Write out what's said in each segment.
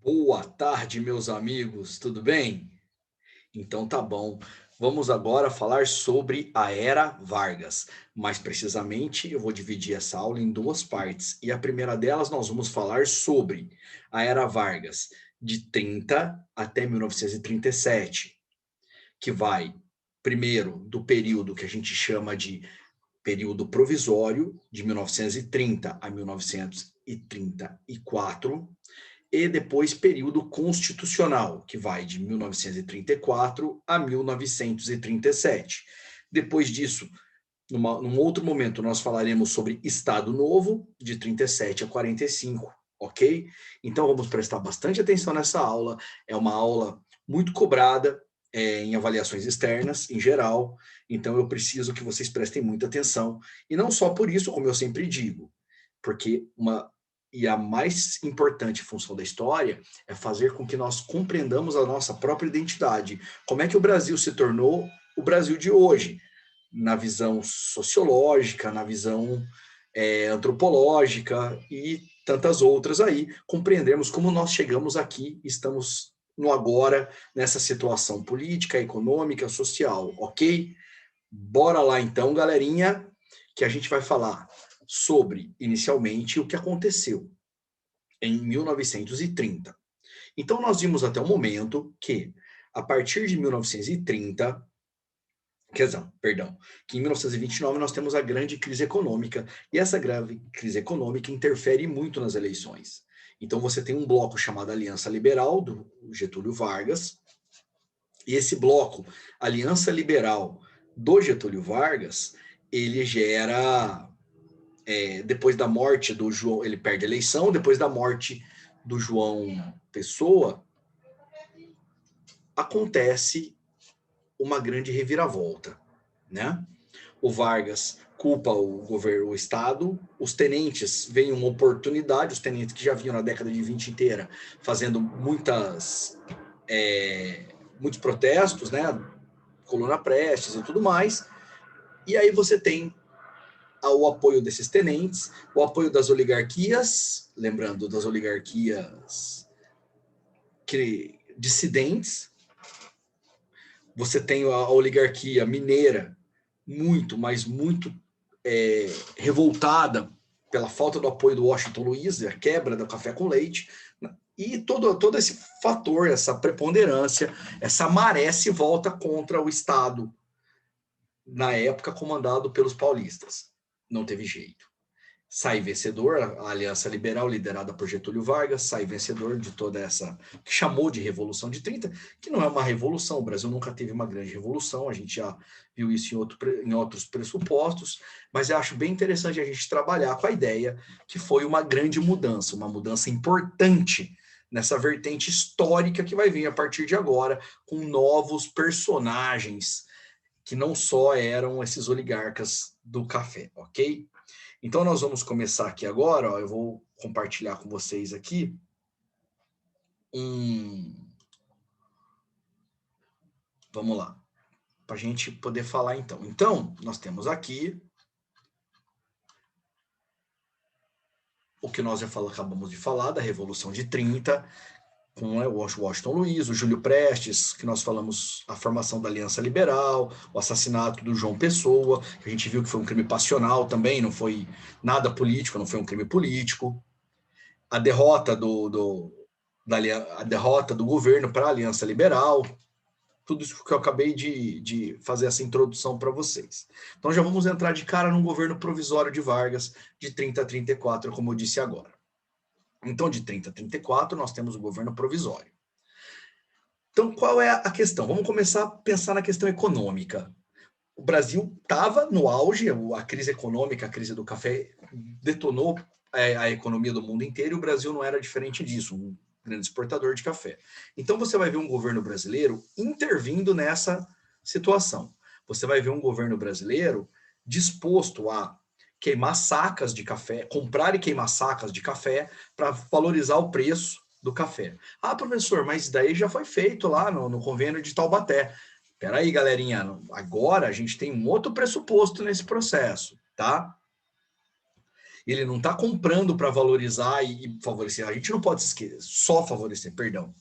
Boa tarde, meus amigos, tudo bem? Então tá bom. Vamos agora falar sobre a Era Vargas. Mais precisamente, eu vou dividir essa aula em duas partes. E a primeira delas, nós vamos falar sobre a Era Vargas, de 30 até 1937, que vai, primeiro, do período que a gente chama de período provisório, de 1930 a 1934, e depois período constitucional, que vai de 1934 a 1937. Depois disso, num outro momento, nós falaremos sobre Estado Novo, de 37 a 45, ok? Então vamos prestar bastante atenção nessa aula. É uma aula muito cobrada em avaliações externas, em geral. Então eu preciso que vocês prestem muita atenção. E não só por isso, como eu sempre digo, porque a mais importante função da história é fazer com que nós compreendamos a nossa própria identidade. Como é que o Brasil se tornou o Brasil de hoje? Na visão sociológica, na visão antropológica e tantas outras aí, compreendermos como nós chegamos aqui, estamos no agora, nessa situação política, econômica, social, ok? Bora lá então, galerinha, que a gente vai falar sobre, inicialmente, o que aconteceu em 1930. Então, nós vimos até o momento que, a partir de 1930, quer dizer, perdão, que em 1929 nós temos a grande crise econômica, e essa grave crise econômica interfere muito nas eleições. Então, você tem um bloco chamado Aliança Liberal, do Getúlio Vargas, e esse bloco, Aliança Liberal do Getúlio Vargas, ele gera depois da morte do João, ele perde a eleição, depois da morte do João Pessoa, acontece uma grande reviravolta, né? O Vargas culpa o governo, o Estado, os tenentes veem uma oportunidade, os tenentes que já vinham na década de 20 inteira fazendo muitos protestos, né? Coluna Prestes e tudo mais, e aí você tem o apoio desses tenentes, o apoio das oligarquias, lembrando das oligarquias dissidentes, você tem a oligarquia mineira muito, mas muito revoltada pela falta do apoio do Washington Luiz, a quebra do café com leite, e todo esse fator, essa preponderância, essa maré se volta contra o Estado, na época comandado pelos paulistas. Não teve jeito. Sai vencedor, a Aliança Liberal, liderada por Getúlio Vargas, sai vencedor de toda essa, que chamou de Revolução de 30, que não é uma revolução, o Brasil nunca teve uma grande revolução, a gente já viu isso em outros pressupostos, mas eu acho bem interessante a gente trabalhar com a ideia que foi uma grande mudança, uma mudança importante nessa vertente histórica que vai vir a partir de agora, com novos personagens que não só eram esses oligarcas do café, ok? Então, nós vamos começar aqui agora, ó, eu vou compartilhar com vocês aqui um... Vamos lá, para a gente poder falar então. Então, nós temos aqui o que nós acabamos de falar, da Revolução de 30, com o Washington Luiz, o Júlio Prestes, que nós falamos a formação da Aliança Liberal, o assassinato do João Pessoa, que a gente viu que foi um crime passional também, não foi nada político, não foi um crime político. A derrota a derrota do governo para a Aliança Liberal, tudo isso que eu acabei de fazer essa introdução para vocês. Então já vamos entrar de cara num governo provisório de Vargas, de 30 a 34, como eu disse agora. Então, de 30 a 34, nós temos o governo provisório. Então, qual é a questão? Vamos começar a pensar na questão econômica. O Brasil estava no auge, a crise econômica, a crise do café detonou a economia do mundo inteiro, e o Brasil não era diferente disso, um grande exportador de café. Então você vai ver um governo brasileiro intervindo nessa situação. Você vai ver um governo brasileiro disposto a queimar sacas de café, comprar e queimar sacas de café para valorizar o preço do café. Ah, professor, mas daí já foi feito lá no convênio de Taubaté. Peraí, galerinha, agora a gente tem um outro pressuposto nesse processo, tá? Ele não está comprando para valorizar e favorecer. A gente não pode esquecer, só favorecer, perdão.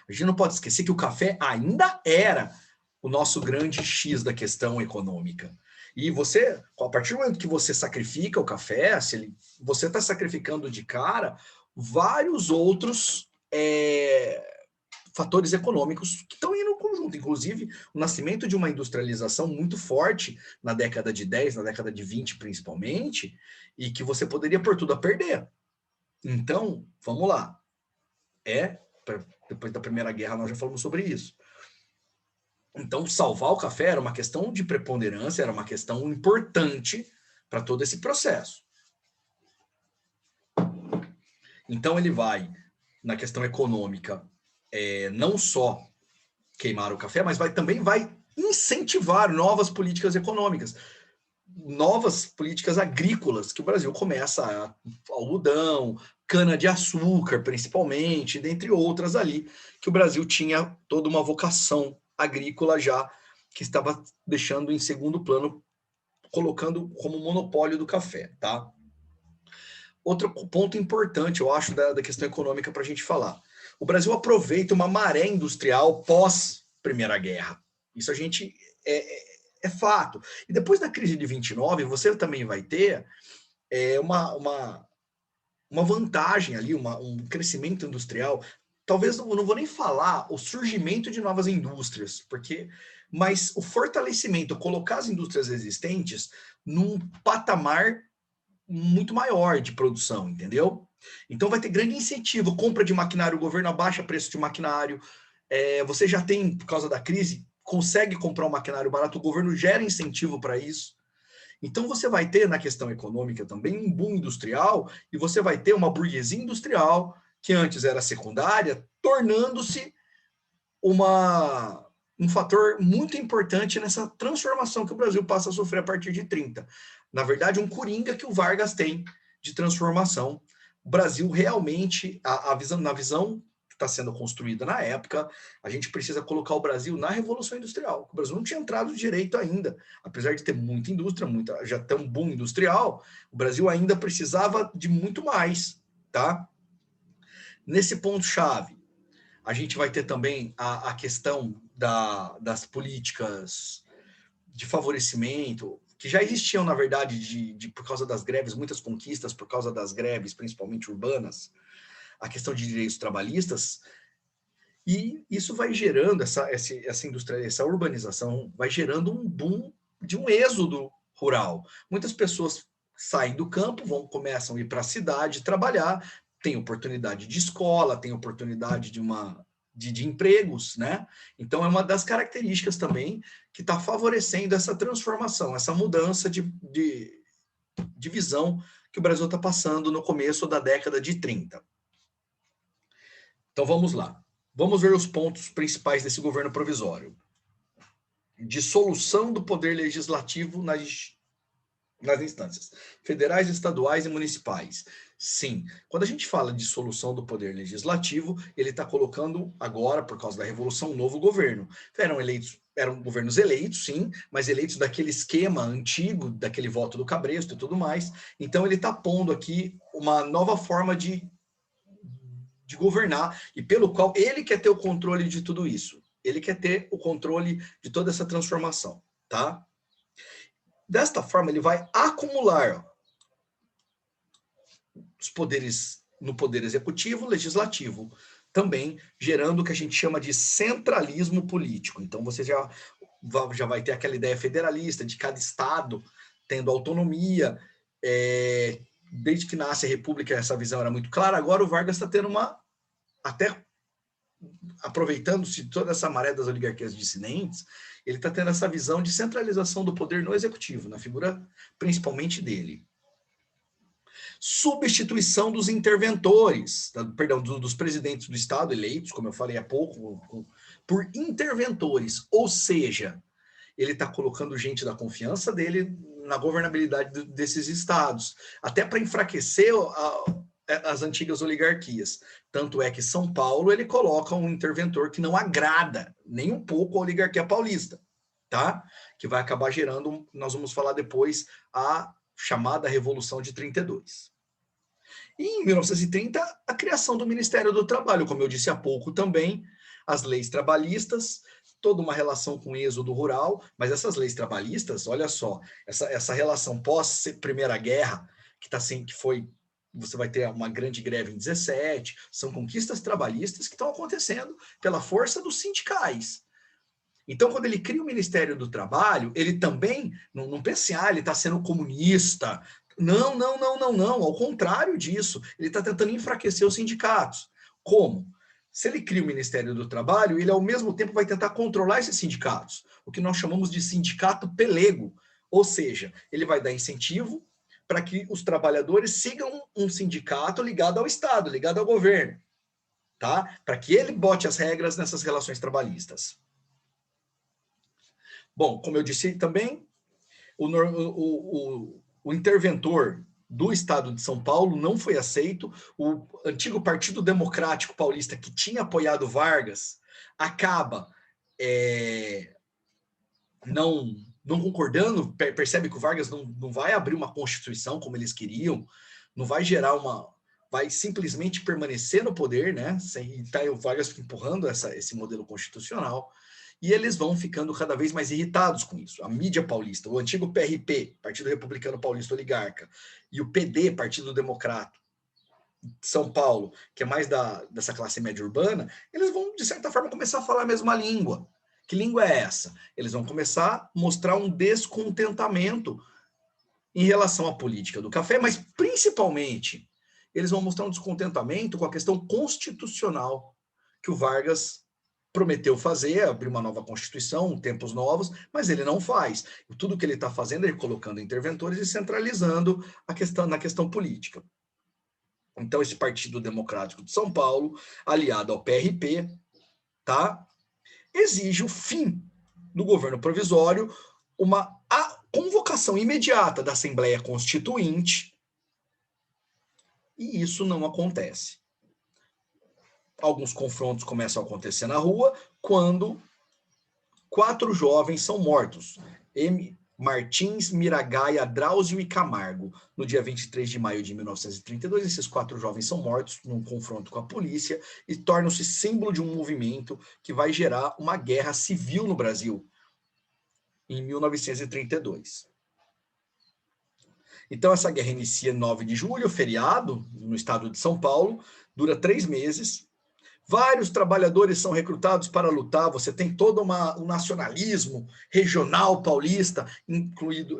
A gente não pode esquecer que o café ainda era o nosso grande X da questão econômica. E você, a partir do momento que você sacrifica o café, você está sacrificando de cara vários outros fatores econômicos que estão indo no conjunto. Inclusive, o nascimento de uma industrialização muito forte na década de 10, na década de 20 principalmente, e que você poderia pôr tudo a perder. Então, vamos lá. Depois da Primeira Guerra nós já falamos sobre isso. Então, salvar o café era uma questão de preponderância, era uma questão importante para todo esse processo. Então, ele vai, na questão econômica, não só queimar o café, mas também vai incentivar novas políticas econômicas, novas políticas agrícolas, que o Brasil começa algodão, cana-de-açúcar, principalmente, dentre outras ali, que o Brasil tinha toda uma vocação agrícola já, que estava deixando em segundo plano, colocando como monopólio do café, tá? Outro ponto importante, eu acho, da questão econômica para a gente falar. O Brasil aproveita uma maré industrial pós-Primeira Guerra. Isso a gente é fato. E depois da crise de 29, você também vai ter uma vantagem ali, um crescimento industrial. Talvez eu não vou nem falar o surgimento de novas indústrias, mas o fortalecimento, colocar as indústrias existentes num patamar muito maior de produção, entendeu? Então vai ter grande incentivo, compra de maquinário, o governo abaixa preço de maquinário, você já tem, por causa da crise, consegue comprar um maquinário barato, o governo gera incentivo para isso. Então você vai ter, na questão econômica também, um boom industrial, e você vai ter uma burguesia industrial, que antes era secundária, tornando-se um fator muito importante nessa transformação que o Brasil passa a sofrer a partir de 30. Na verdade, um coringa que o Vargas tem de transformação. O Brasil realmente, na visão que está sendo construída na época, a gente precisa colocar o Brasil na Revolução Industrial. O Brasil não tinha entrado direito ainda. Apesar de ter muita indústria, já ter um boom industrial, o Brasil ainda precisava de muito mais, tá? Nesse ponto-chave, a gente vai ter também a questão das políticas de favorecimento, que já existiam, na verdade, por causa das greves, muitas conquistas por causa das greves, principalmente urbanas, a questão de direitos trabalhistas, e isso vai gerando, essa urbanização vai gerando um boom de um êxodo rural. Muitas pessoas saem do campo, começam a ir para a cidade trabalhar, tem oportunidade de escola, tem oportunidade de empregos, né? Então é uma das características também que está favorecendo essa transformação, essa mudança de visão que o Brasil está passando no começo da década de 30. Então vamos lá. Vamos ver os pontos principais desse governo provisório. Dissolução do poder legislativo nas instâncias federais, estaduais e municipais. Sim, quando a gente fala de dissolução do poder legislativo, ele está colocando agora, por causa da Revolução, um novo governo. Eram governos eleitos, sim, mas eleitos daquele esquema antigo, daquele voto do Cabresto e tudo mais. Então ele está pondo aqui uma nova forma de governar, e pelo qual ele quer ter o controle de tudo isso. Ele quer ter o controle de toda essa transformação, tá? Desta forma, ele vai acumular os poderes no poder executivo, legislativo, também gerando o que a gente chama de centralismo político. Então, você já vai ter aquela ideia federalista de cada estado tendo autonomia. Desde que nasce a República, essa visão era muito clara. Agora o Vargas está tendo até aproveitando-se de toda essa maré das oligarquias dissidentes, ele está tendo essa visão de centralização do poder no executivo, na figura principalmente dele. Substituição dos interventores, dos presidentes do Estado eleitos, como eu falei há pouco, por interventores, ou seja, ele está colocando gente da confiança dele na governabilidade desses estados, até para enfraquecer as antigas oligarquias. Tanto é que São Paulo ele coloca um interventor que não agrada nem um pouco a oligarquia paulista, tá? Que vai acabar gerando, nós vamos falar depois, a chamada Revolução de 32. E em 1930, a criação do Ministério do Trabalho, como eu disse há pouco também, as leis trabalhistas, toda uma relação com o êxodo rural, mas essas leis trabalhistas, olha só, essa relação pós-Primeira Guerra, que foi, você vai ter uma grande greve em 17, são conquistas trabalhistas que estão acontecendo pela força dos sindicais. Então, quando ele cria o Ministério do Trabalho, ele também, não pense, ele está sendo comunista. Não, não, não, não, não. Ao contrário disso, ele está tentando enfraquecer os sindicatos. Como? Se ele cria o Ministério do Trabalho, ele ao mesmo tempo vai tentar controlar esses sindicatos, o que nós chamamos de sindicato pelego. Ou seja, ele vai dar incentivo para que os trabalhadores sigam um sindicato ligado ao Estado, ligado ao governo, tá? Para que ele bote as regras nessas relações trabalhistas. Bom, como eu disse também, o interventor do Estado de São Paulo não foi aceito. O antigo Partido Democrático Paulista, que tinha apoiado Vargas, acaba não concordando, percebe que o Vargas não vai abrir uma Constituição como eles queriam, não vai gerar vai simplesmente permanecer no poder, né? O Vargas fica empurrando esse modelo constitucional, e eles vão ficando cada vez mais irritados com isso. A mídia paulista, o antigo PRP, Partido Republicano Paulista Oligarca, e o PD, Partido Democrata de São Paulo, que é mais dessa classe média urbana, eles vão, de certa forma, começar a falar a mesma língua. Que língua é essa? Eles vão começar a mostrar um descontentamento em relação à política do café, mas principalmente eles vão mostrar um descontentamento com a questão constitucional que o Vargas prometeu fazer, abrir uma nova Constituição, tempos novos, mas ele não faz. Tudo que ele está fazendo é colocando interventores e centralizando na questão política. Então, esse Partido Democrático de São Paulo, aliado ao PRP, tá, exige o fim do governo provisório, uma convocação imediata da Assembleia Constituinte, e isso não acontece. Alguns confrontos começam a acontecer na rua, quando 4 jovens são mortos. Martins, Miragaia, Drauzio e Camargo. No dia 23 de maio de 1932, esses 4 jovens são mortos num confronto com a polícia e tornam-se símbolo de um movimento que vai gerar uma guerra civil no Brasil, em 1932. Então, essa guerra inicia em 9 de julho, feriado, no estado de São Paulo, dura 3 meses. Vários trabalhadores são recrutados para lutar, você tem todo um nacionalismo regional paulista, incluído,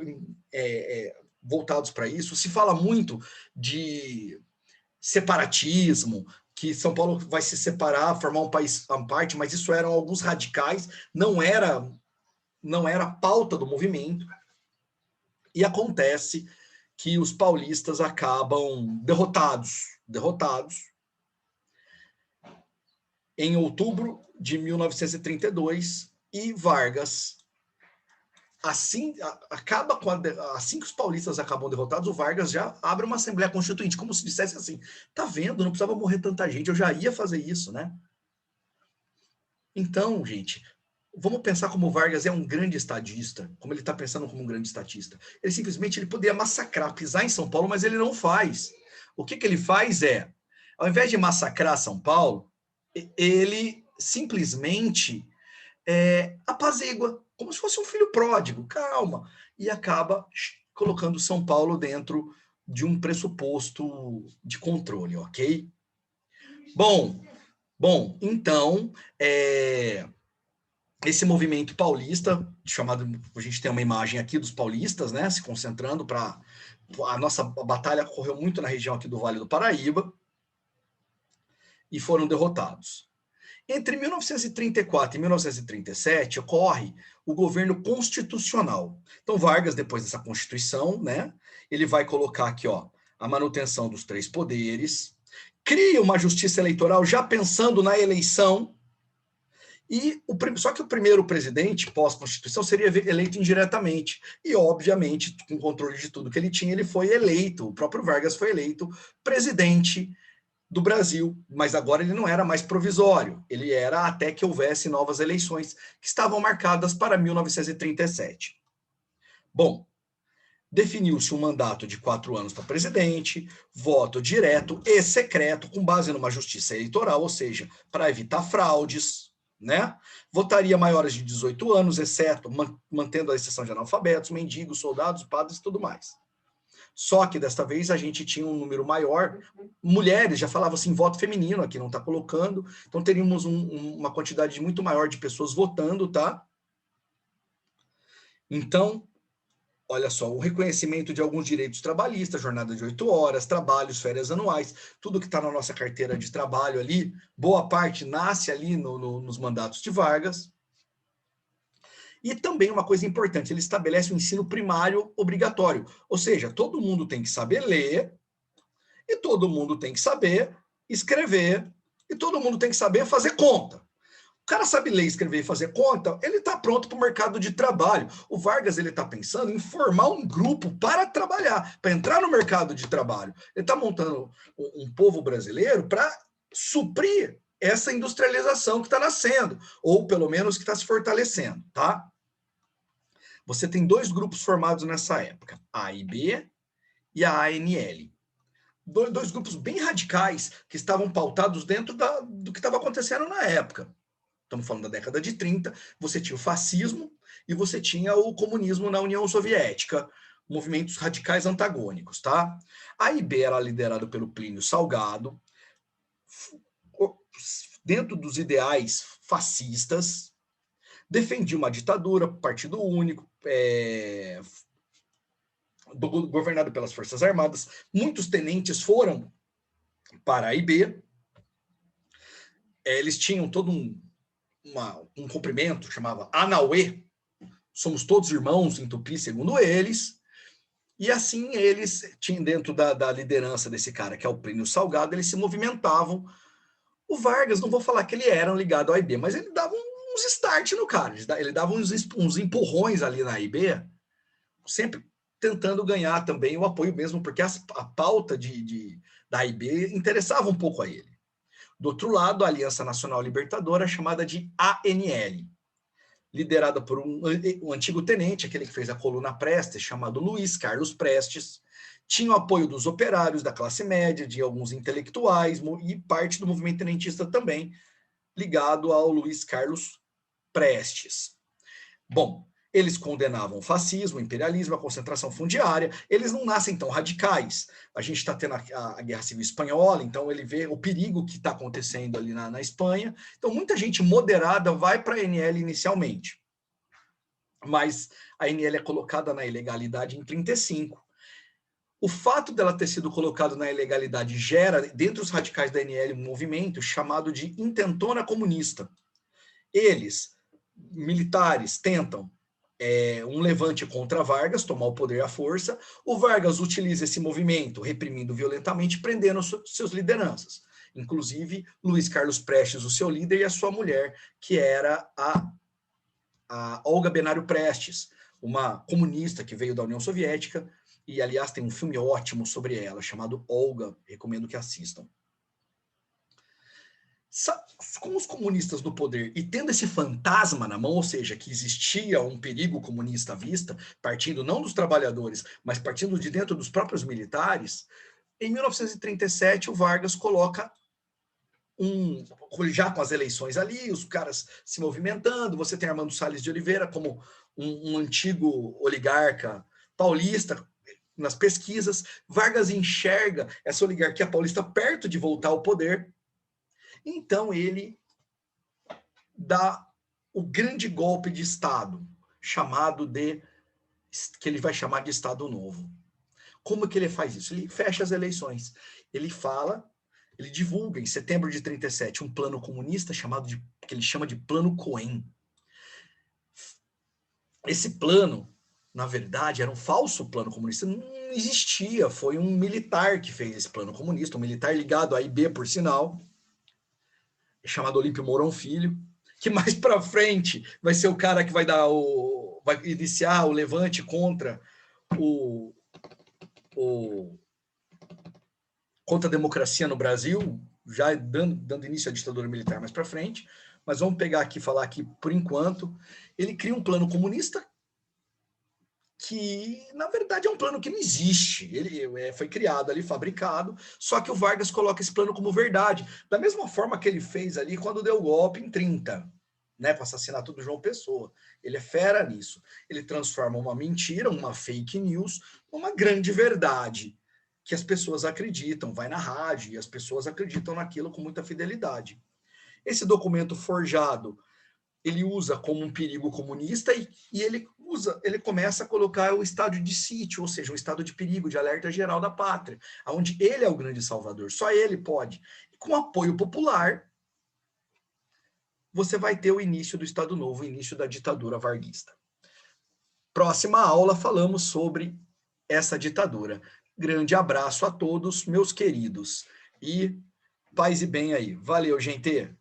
voltados para isso. Se fala muito de separatismo, que São Paulo vai se separar, formar um país à parte, mas isso eram alguns radicais, não era pauta do movimento, e acontece que os paulistas acabam derrotados, em outubro de 1932, e Vargas, assim que os paulistas acabam derrotados, o Vargas já abre uma Assembleia Constituinte, como se dissesse assim, tá vendo, não precisava morrer tanta gente, eu já ia fazer isso, né? Então, gente, vamos pensar como o Vargas é um grande estadista, como ele está pensando como um grande estatista. Ele simplesmente poderia massacrar, pisar em São Paulo, mas ele não faz. O que ele faz é, ao invés de massacrar São Paulo, ele simplesmente apazigua, como se fosse um filho pródigo, calma, e acaba colocando São Paulo dentro de um pressuposto de controle, ok? Bom, então, esse movimento paulista, chamado, a gente tem uma imagem aqui dos paulistas, né, se concentrando para... A nossa batalha correu muito na região aqui do Vale do Paraíba, e foram derrotados. Entre 1934 e 1937, ocorre o governo constitucional. Então, Vargas, depois dessa Constituição, né, ele vai colocar aqui, ó, a manutenção dos 3 poderes, cria uma justiça eleitoral já pensando na eleição, só que o primeiro presidente, pós-Constituição, seria eleito indiretamente. E, obviamente, com controle de tudo que ele tinha, ele foi eleito, o próprio Vargas foi eleito presidente do Brasil, mas agora ele não era mais provisório, ele era até que houvesse novas eleições, que estavam marcadas para 1937. Bom, Definiu-se um mandato de 4 anos para presidente, voto direto e secreto, com base numa justiça eleitoral, ou seja, para evitar fraudes, né? Votaria maiores de 18 anos, exceto mantendo a exceção de analfabetos, mendigos, soldados, padres e tudo mais. Só que desta vez a gente tinha um número maior, mulheres, já falava assim, voto feminino, aqui não está colocando, então teríamos uma quantidade muito maior de pessoas votando, tá? Então, olha só, o reconhecimento de alguns direitos trabalhistas, jornada de 8 horas, trabalhos, férias anuais, tudo que está na nossa carteira de trabalho ali, boa parte nasce ali nos mandatos de Vargas. E também uma coisa importante, ele estabelece o ensino primário obrigatório, ou seja, todo mundo tem que saber ler, e todo mundo tem que saber escrever, e todo mundo tem que saber fazer conta. O cara sabe ler, escrever e fazer conta, ele está pronto para o mercado de trabalho. O Vargas ele está pensando em formar um grupo para trabalhar, para entrar no mercado de trabalho. Ele está montando um povo brasileiro para suprir essa industrialização que está nascendo, ou pelo menos que está se fortalecendo, tá? Você tem 2 grupos formados nessa época, a AIB e a ANL. Dois grupos bem radicais que estavam pautados dentro do que estava acontecendo na época. Estamos falando da década de 30, você tinha o fascismo e você tinha o comunismo na União Soviética, movimentos radicais antagônicos, tá? A AIB era liderada pelo Plínio Salgado, dentro dos ideais fascistas, defendia uma ditadura, partido único, governado pelas Forças Armadas. Muitos tenentes foram para a AIB. Eles tinham todo um cumprimento, chamava Anauê, somos todos irmãos em Tupi, segundo eles, e assim eles tinham dentro da liderança desse cara, que é o Plínio Salgado, eles se movimentavam. O Vargas, não vou falar que ele era ligado ao AIB, mas ele dava uns start no cara, ele dava uns empurrões ali na AIB, sempre tentando ganhar também o apoio mesmo, porque a pauta da AIB interessava um pouco a ele. Do outro lado, a Aliança Nacional Libertadora, chamada de ANL, liderada por um antigo tenente, aquele que fez a coluna Prestes, chamado Luiz Carlos Prestes, tinha o apoio dos operários, da classe média, de alguns intelectuais e parte do movimento tenentista também, ligado ao Luiz Carlos Prestes. Bom, eles condenavam o fascismo, o imperialismo, a concentração fundiária. Eles não nascem tão radicais. A gente está tendo a Guerra Civil Espanhola, então ele vê o perigo que está acontecendo ali na Espanha. Então, muita gente moderada vai para a ANL inicialmente. Mas a ANL é colocada na ilegalidade em 1935. O fato dela ter sido colocada na ilegalidade gera, dentre os radicais da ANL, um movimento chamado de Intentona Comunista. Eles, militares, tentam um levante contra Vargas, tomar o poder à força. O Vargas utiliza esse movimento, reprimindo violentamente, prendendo seus lideranças. Inclusive, Luiz Carlos Prestes, o seu líder, e a sua mulher, que era a Olga Benário Prestes, uma comunista que veio da União Soviética, e, aliás, tem um filme ótimo sobre ela, chamado Olga, recomendo que assistam. Com os comunistas no poder e tendo esse fantasma na mão, ou seja, que existia um perigo comunista à vista, partindo não dos trabalhadores, mas partindo de dentro dos próprios militares, em 1937 o Vargas coloca já com as eleições ali, os caras se movimentando, você tem Armando Salles de Oliveira como um antigo oligarca paulista nas pesquisas. Vargas enxerga essa oligarquia paulista perto de voltar ao poder. Então, ele dá o grande golpe de Estado, que ele vai chamar de Estado Novo. Como que ele faz isso? Ele fecha as eleições. Ele divulga em setembro de 1937 um plano comunista que ele chama de Plano Cohen. Esse plano, na verdade, era um falso plano comunista, não existia, foi um militar que fez esse plano comunista, um militar ligado à AIB, por sinal, chamado Olímpio Mourão Filho, que mais para frente vai ser o cara que vai iniciar o levante contra contra a democracia no Brasil, já dando início à ditadura militar mais para frente. Mas vamos falar aqui por enquanto. Ele cria um plano comunista que, na verdade, é um plano que não existe. Ele foi criado ali, fabricado, só que o Vargas coloca esse plano como verdade. Da mesma forma que ele fez ali quando deu o golpe em 30, né, com o assassinato do João Pessoa. Ele é fera nisso. Ele transforma uma mentira, uma fake news, numa grande verdade, que as pessoas acreditam, vai na rádio e as pessoas acreditam naquilo com muita fidelidade. Esse documento forjado, ele usa como um perigo comunista e ele começa a colocar o estado de sítio, ou seja, um estado de perigo, de alerta geral da pátria, onde ele é o grande salvador, só ele pode. E com apoio popular, você vai ter o início do Estado Novo, o início da ditadura varguista. Próxima aula falamos sobre essa ditadura. Grande abraço a todos, meus queridos. E paz e bem aí. Valeu, gente!